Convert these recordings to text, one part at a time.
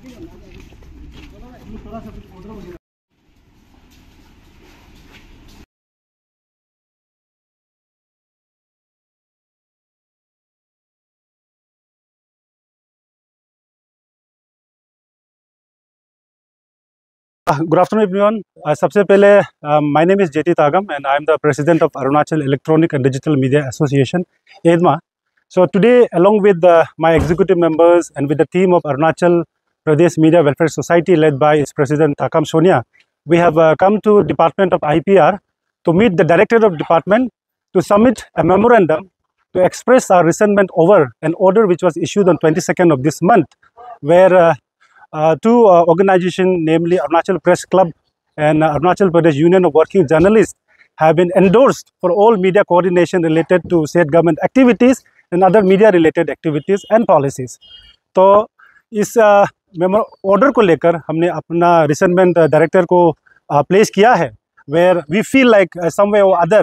Good afternoon, everyone. सबसे पहले my name is JT Tagam and I am the president of Arunachal Electronic and Digital Media Association, EDMA. So today, along with my executive members and with the team of Arunachal Pradesh Media Welfare Society led by its president Takam Sonia, we have come to Department of IPR to meet the director of department to submit a memorandum to express our resentment over an order which was issued on 22nd of this month, where two organizations, namely Arunachal Press Club and Arunachal Pradesh Union of Working Journalists, have been endorsed for all media coordination related to state government activities and other media related activities and policies. तो इस order को लेकर हमने अपना resentment director को place किया है, where we feel like some way or other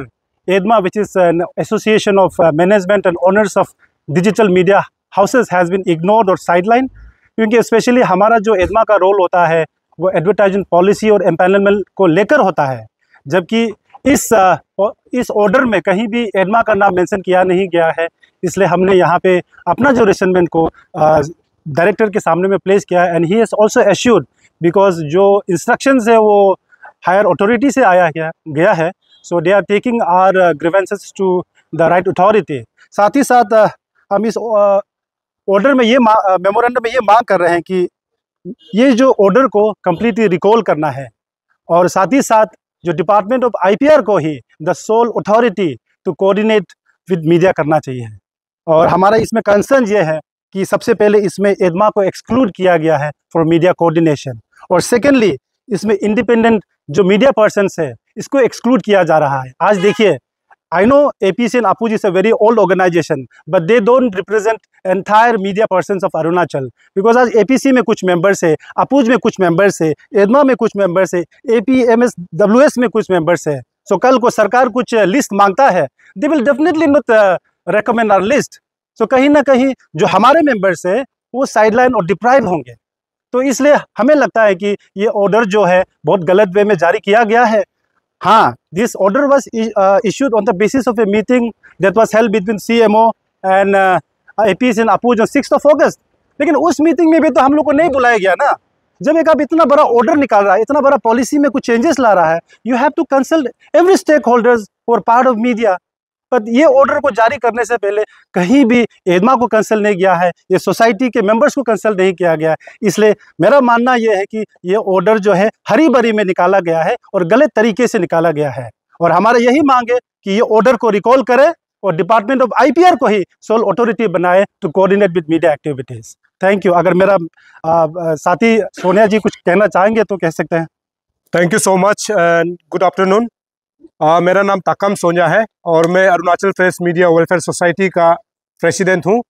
EDMA, which is an association of management and owners of digital media houses, has been ignored or sidelined. क्योंकि स्पेशली हमारा जो EDMA का role होता है वो एडवर्टाइजमेंट पॉलिसी और empanelment को लेकर होता है, जबकि इस ऑर्डर में कहीं भी EDMA का नाम मेंशन किया नहीं गया है। इसलिए हमने यहाँ पे अपना जो रिसेंटमेंट को डायरेक्टर के सामने में प्लेस किया है। And he has also assured, because जो इंस्ट्रक्शंस है वो हायर अथॉरिटी से आया गया है, so they are taking our grievances to the right authority. साथ ही साथ हम इस ऑर्डर में ये मेमोरेंडम में ये मांग कर रहे हैं कि ये जो ऑर्डर को कम्प्लीटली रिकॉल करना है, और साथ ही साथ जो डिपार्टमेंट ऑफ IPR को ही the sole authority to coordinate with media करना चाहिए। और हमारा इसमें कंसर्न ये है कि सबसे पहले इसमें EDMA को एक्सक्लूड किया गया है फॉर मीडिया कोऑर्डिनेशन, और सेकेंडली इसमें इंडिपेंडेंट जो मीडिया पर्सन्स है इसको एक्सक्लूड किया जा रहा है। आज देखिए, I know APC and APUJ is a very old organization, but they don't represent entire media persons of Arunachal, because आज APC में कुछ मेंबर्स है, APUJ में कुछ मेंबर्स है, EDMA में कुछ मेंबर्स है, APMSWS में कुछ मेंबर्स है। सो कल को सरकार कुछ लिस्ट मांगता है, they will definitely not recommend our list. सो कहीं ना कहीं जो हमारे मेंबर्स है वो साइडलाइन और डिप्राइव होंगे। तो इसलिए हमें लगता है कि ये ऑर्डर जो है बहुत गलत वे में जारी किया गया है। हाँ, this order was issued on the basis of a meeting that was held between CMO and APC and APUJ on 6th of August. लेकिन उस मीटिंग में भी तो हम लोग को नहीं बुलाया गया ना। जब एक आप इतना बड़ा ऑर्डर निकाल रहा है, इतना बड़ा पॉलिसी में कुछ चेंजेस ला रहा है, you have to consult every stakeholders for part of media. पर ये ऑर्डर को जारी करने से पहले कहीं भी EDMA को कंसल्ट नहीं किया है, ये सोसाइटी के मेंबर्स को कंसल्ट नहीं किया गया है। इसलिए मेरा मानना ये है कि ये ऑर्डर जो है हरी भरी में निकाला गया है और गलत तरीके से निकाला गया है, और हमारा यही मांग है कि ये ऑर्डर को रिकॉल करे और डिपार्टमेंट ऑफ IPR को ही सोल अथॉरिटी बनाए to coordinate with media activities. Thank you. अगर मेरा साथी सोनिया जी कुछ कहना चाहेंगे तो कह सकते हैं। Thank you so much and good afternoon. मेरा नाम ताकम सोनिया है और मैं Arunachal Pradesh media welfare society का प्रेसिडेंट हूं।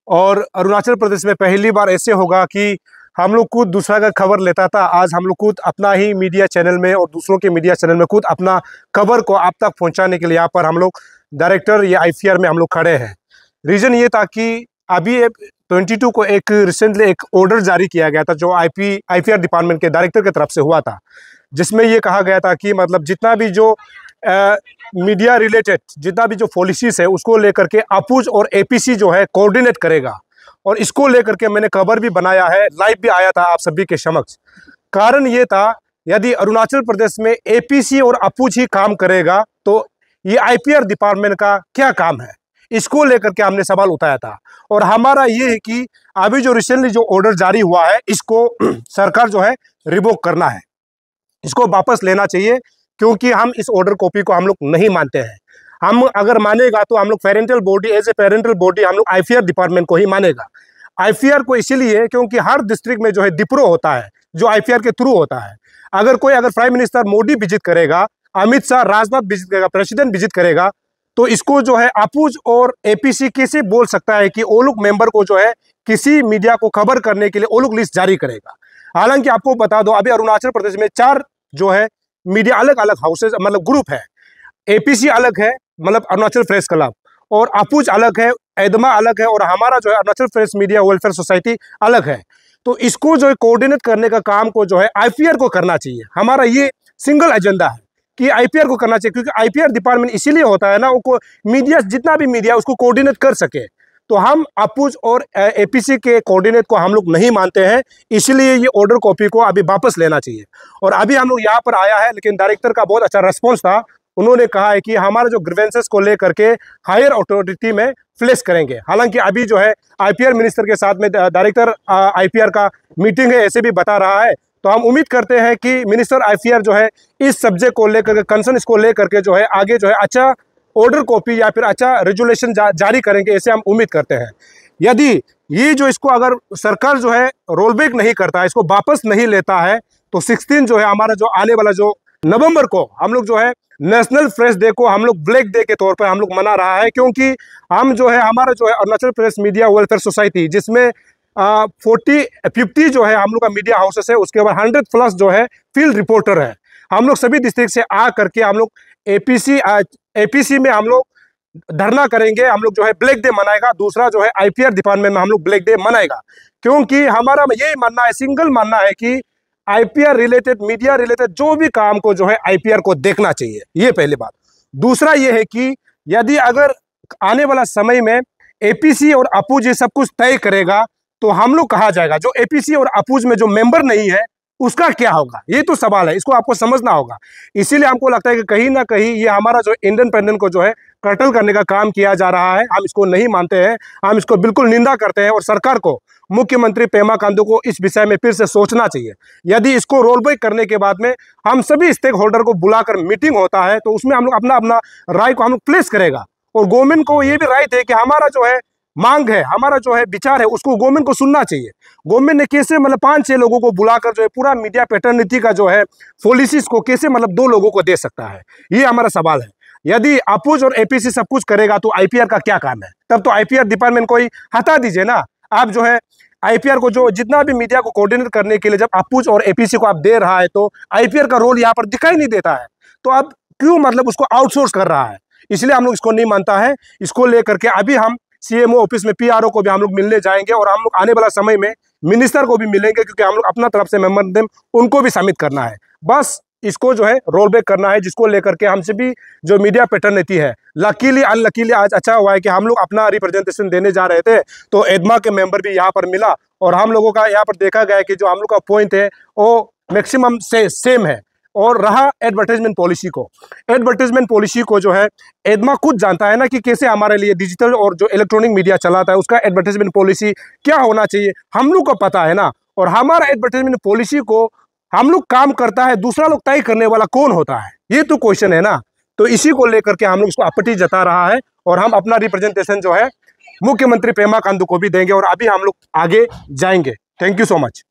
और अरुणाचल प्रदेश में पहली बार ऐसे होगा कि हम लोग खुद दूसरा का खबर लेता था, आज हम लोग खुद अपना ही मीडिया चैनल में और दूसरों के मीडिया चैनल में खुद अपना खबर को आप तक पहुंचाने के लिए यहाँ पर हम लोग डायरेक्टर या IPR में हम लोग खड़े हैं। रीज़न ये था कि अभी 22 को एक रिसेंटली एक ऑर्डर जारी किया गया था जो IPR डिपार्टमेंट के डायरेक्टर की तरफ से हुआ था, जिसमें ये कहा गया था कि मतलब जितना भी जो मीडिया रिलेटेड जितना भी जो पॉलिसीज है उसको लेकर के APUJ और APC जो है कोऑर्डिनेट करेगा। और इसको लेकर के मैंने खबर भी बनाया है, लाइव भी आया था आप सभी के समक्ष। कारण ये था, यदि अरुणाचल प्रदेश में APC और APUJ ही काम करेगा तो ये IPR डिपार्टमेंट का क्या काम है, इसको लेकर के हमने सवाल उठाया था। और हमारा ये है कि अभी जो रिसेंटली जो ऑर्डर जारी हुआ है इसको सरकार जो है रिवोक करना है, इसको वापस लेना चाहिए, क्योंकि हम इस ऑर्डर कॉपी को हम लोग नहीं मानते हैं। हम अगर मानेगा तो हम लोग parental body as a parental body हम लोग IPR डिपार्टमेंट को ही मानेगा। IPR को इसीलिए क्योंकि हर डिस्ट्रिक्ट में जो है डिप्रो होता है जो IPR के थ्रू होता है। अगर प्राइम मिनिस्टर मोदी विजिट करेगा, अमित शाह, राजनाथ विजिट करेगा, प्रेसिडेंट विजिट करेगा, तो इसको जो है APUJ और APC कैसे बोल सकता है कि वो लोग मेंबर को जो है किसी मीडिया को खबर करने के लिए वो लोग लिस्ट जारी करेगा। हालांकि आपको बता दो, अभी अरुणाचल प्रदेश में 4 जो है मीडिया अलग अलग हाउसेज मतलब ग्रुप है। APC अलग है मतलब अरुणाचल प्रेस क्लब, और APUJ अलग है, EDMA अलग है, और हमारा जो है Arunachal Pradesh media welfare society अलग है। तो इसको जो है कोऑर्डिनेट करने का काम को जो है आईपीआर को करना चाहिए। हमारा ये सिंगल एजेंडा है कि आईपीआर को करना चाहिए, क्योंकि आईपीआर डिपार्टमेंट इसीलिए होता है ना, वो मीडिया जितना भी मीडिया उसको कोऑर्डिनेट कर सके। तो हम अपूज और एपीसी के कोऑर्डिनेट को हम लोग नहीं मानते हैं, इसलिए ये ऑर्डर कॉपी को अभी वापस लेना चाहिए। और अभी हम लोग यहाँ पर आया है, लेकिन डायरेक्टर का बहुत अच्छा रेस्पॉन्स था। उन्होंने कहा है कि हमारे जो ग्रीवेंसेस को लेकर के हायर अथॉरिटी में प्लेस करेंगे। हालांकि अभी जो है आईपीआर मिनिस्टर के साथ में डायरेक्टर आईपीआर का मीटिंग है, ऐसे भी बता रहा है। तो हम उम्मीद करते हैं कि मिनिस्टर आईपीआर जो है इस सब्जेक्ट को लेकर के, कंसर्न इसको लेकर के जो है आगे जो है अच्छा ऑर्डर कॉपी या फिर अच्छा रेजुलेशन जारी करेंगे, ऐसे हम उम्मीद करते हैं। यदि ये जो इसको अगर सरकार जो है रोल बैक नहीं करता है, इसको वापस नहीं लेता है, तो 16 जो है हमारा जो आने वाला जो नवंबर को हम लोग जो है नेशनल प्रेस डे को हम लोग ब्लैक डे के तौर पर हम लोग मना रहा है। क्योंकि हम जो है हमारा जो है Arunachal press media welfare society, जिसमें 50 जो है हम लोग का मीडिया हाउसेस है, उसके बाद 100+ जो है फील्ड रिपोर्टर है। हम लोग सभी डिस्ट्रिक्ट से आ करके हम लोग एपीसी में हम लोग धरना करेंगे, हम लोग जो है ब्लैक डे मनाएगा। दूसरा जो है आईपीआर डिपार्टमेंट में हम लोग ब्लैक डे मनाएगा, क्योंकि हमारा यही मानना है, सिंगल मानना है कि आईपीआर रिलेटेड, मीडिया रिलेटेड जो भी काम को जो है आईपीआर को देखना चाहिए। ये पहली बात। दूसरा ये है कि यदि अगर आने वाला समय में एपीसी और अपूज ये सब कुछ तय करेगा, तो हम लोग कहा जाएगा जो एपीसी और अपूज में जो मेंबर नहीं है उसका क्या होगा, ये तो सवाल है, इसको आपको समझना होगा। इसीलिए हमको लगता है कि कहीं ना कहीं ये हमारा जो इंडिपेंडेंट को जो है कर्टल करने का काम किया जा रहा है। हम इसको नहीं मानते हैं, हम इसको बिल्कुल निंदा करते हैं। और सरकार को, मुख्यमंत्री पेमा खांडू को इस विषय में फिर से सोचना चाहिए। यदि इसको रोल बैक करने के बाद में हम सभी स्टेक होल्डर को बुलाकर मीटिंग होता है, तो उसमें हम लोग अपना अपना राय को हम लोग प्लेस करेगा। और गवर्नमेंट को ये भी राइट है कि हमारा जो है मांग है, हमारा जो है विचार है, उसको गवर्नमेंट को सुनना चाहिए। गवर्नमेंट ने कैसे मतलब 5-6 लोगों को बुलाकर जो है पूरा मीडिया पैटर्निटी का जो है पॉलिसीज को कैसे मतलब 2 लोगों को दे सकता है, ये हमारा सवाल है। यदि अपूज और एपीसी सब कुछ करेगा तो आईपीआर का क्या काम है? तब तो आईपीआर डिपार्टमेंट को ही हटा दीजिए ना। आप जो है आईपीआर को जो जितना भी मीडिया को कोऑर्डिनेट करने के लिए जब अपूज और एपीसी को आप दे रहा है, तो आईपीआर का रोल यहाँ पर दिखाई नहीं देता है। तो आप क्यों मतलब उसको आउटसोर्स कर रहा है? इसलिए हम लोग इसको नहीं मानता है। इसको लेकर के अभी हम सीएमओ ऑफिस में पीआरओ को भी हम लोग मिलने जाएंगे, और हम लोग आने वाला समय में मिनिस्टर को भी मिलेंगे, क्योंकि हम लोग अपना तरफ से मेमोरेंडम उनको भी सबमिट करना है। बस इसको जो है रोल बैक करना है, जिसको लेकर के हमसे भी जो मीडिया पैटर्निटी है, लकीली अनलकीली आज अच्छा हुआ है कि हम लोग अपना रिप्रेजेंटेशन देने जा रहे थे, तो एडमा के मेंबर भी यहाँ पर मिला, और हम लोगों का यहाँ पर देखा गया कि जो हम लोग का पॉइंट है वो मैक्सिमम से सेम है। और रहा एडवर्टाइजमेंट पॉलिसी को जो है एडमा खुद जानता है ना कि कैसे हमारे लिए डिजिटल और जो इलेक्ट्रॉनिक मीडिया चलाता है उसका एडवर्टाइजमेंट पॉलिसी क्या होना चाहिए, हम लोग को पता है ना। और हमारा एडवर्टाइजमेंट पॉलिसी को हम लोग काम करता है, दूसरा लोग तय करने वाला कौन होता है, ये तो क्वेश्चन है ना। तो इसी को लेकर के हम लोग इसको आपत्ति जता रहा है, और हम अपना रिप्रेजेंटेशन जो है मुख्यमंत्री पेमा खांडू को भी देंगे, और अभी हम लोग आगे जाएंगे। Thank you so much.